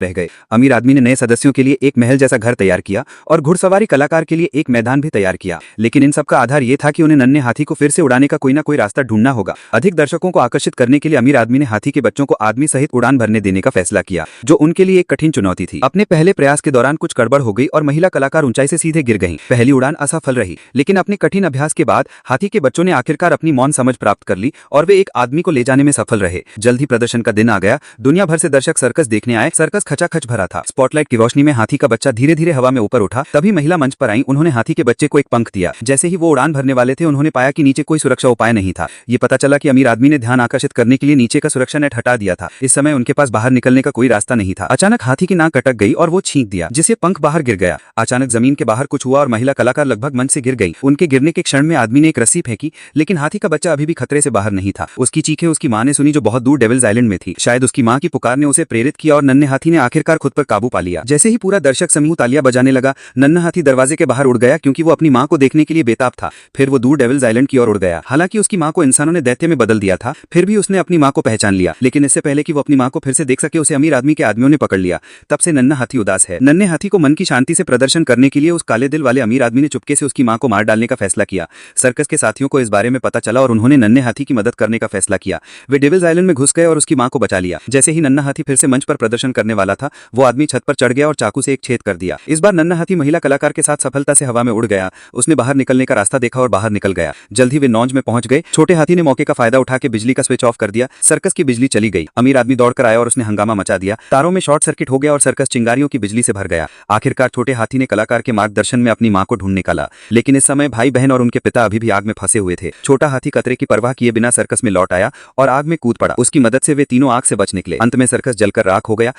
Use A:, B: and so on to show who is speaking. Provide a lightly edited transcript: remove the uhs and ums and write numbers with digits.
A: रह गए। अमीर आदमी ने नए सदस्यों के लिए एक महल जैसा घर तैयार किया और घुड़सवारी कलाकार के लिए एक मैदान भी तैयार किया, लेकिन इन सब का आधार ये था कि उन्हें नन्हे हाथी को फिर से उड़ाने का कोई ना कोई रास्ता ढूंढना होगा। अधिक दर्शकों को आकर्षित करने के लिए अमीर आदमी ने हाथी के बच्चों को आदमी सहित उड़ान भरने देने का फैसला किया, जो उनके लिए एक कठिन चुनौती थी। अपने पहले प्रयास के दौरान कुछ गड़बड़ हो गई और महिला कलाकार ऊंचाई से सीधे गिर गईं। पहली उड़ान असफल रही, लेकिन अपने कठिन अभ्यास के बाद हाथी के बच्चों ने आखिरकार अपनी मौन समझ प्राप्त कर ली और वे एक आदमी को ले जाने में सफल रहे। जल्द ही प्रदर्शन का दिन आ गया। दुनिया भर से दर्शक सर्कस देखने आए। सर्कस खचाखच भरा था। स्पॉटलाइट की रोशनी में हाथी का बच्चा धीरे धीरे हवा में ऊपर उठा। तभी महिला मंच पर आई। उन्होंने हाथी के बच्चे को एक पंख दिया। जैसे ही वो उड़ान भरने वाले थे, उन्होंने पाया कि नीचे कोई सुरक्षा उपाय नहीं था। ये पता चला कि अमीर आदमी ने ध्यान आकर्षित करने के लिए नीचे का सुरक्षा नेट हटा दिया था। इस समय उनके पास बाहर निकलने का कोई रास्ता नहीं था। अचानक हाथी की नाक अटक गई और वो छींक दिया, जिससे पंख बाहर गिर गया। अचानक जमीन के बाहर कुछ हुआ और महिला कलाकार लगभग मंच से गिर गई। उनके गिरने के क्षण में आदमी ने एक रस्सी फेंकी, लेकिन हाथी का बच्चा अभी भी खतरे से बाहर नहीं था। उसकी चीखें उसकी मां ने सुनी, जो बहुत दूर डेविल्स आइलैंड में थी। शायद उसकी मां की पुकार ने उसे प्रेरित किया और नन्हे हाथी ने आखिरकार खुद पर काबू पा लिया। जैसे ही पूरा दर्शक समूह तालियां बजाने लगा, नन्हा हाथी दरवाजे के बाहर उड़ गया, क्योंकि वो अपनी मां को देखने के लिए बेताब था। फिर वो दूर डेविल्स आइलैंड की ओर उड़ गया। हालांकि उसकी मां को इंसानों ने दैत्य में बदल दिया था, फिर भी उसने अपनी मां को पहचान लिया। लेकिन इससे पहले कि वो अपनी मां को फिर से देख सके, उसे अमीर आदमी के आदमियों ने पकड़ लिया। तब से नन्हा हाथी उदास है। नन्हे हाथी को मन की शांति से प्रदर्शन करने के लिए उस काले दिल वाले अमीर आदमी ने चुपके से उसकी मां को मार डालने का फैसला किया। सर्कस के साथियों को इस बारे में पता चला और उन्होंने नन्हे हाथी की मदद करने का फैसला किया। वे डेविल्स आइलैंड में घुस गए और उसकी मां को बचा लिया। जैसे ही नन्हा हाथी फिर से मंच पर प्रदर्शन करने वाला था, वो आदमी छत पर चढ़ गया और चाकू से एक छेद कर दिया। इस बार नन्हा हाथी महिला कलाकार के साथ सफलता से हवा में उड़ गया। उसने बाहर निकलने का रास्ता देखा और बाहर निकल गया। जल्द ही वे लॉन्ज में पहुंच गए। छोटे हाथी ने मौके का फायदा उठा के बिजली का स्विच ऑफ कर दिया। सर्कस की बिजली चली गई। अमीर आदमी दौड़कर आया और उसने हंगामा मचा दिया। तारों में शॉर्ट सर्किट हो गया और सर्कस चिंगारियों की बिजली से भर गया। आखिरकार छोटे हाथी ने कलाकार के मार्गदर्शन में अपनी मां को ढूंढ निकाला, लेकिन इस समय भाई बहन और उनके पिता अभी भी आग में फंसे हुए थे। छोटा हाथी खतरे की परवाह किए बिना सर्कस में लौट आया और आग में कूद पड़ा। उसकी मदद से वे तीनों आग से बच निकले। अंत में सर्कस जलकर राख हो गया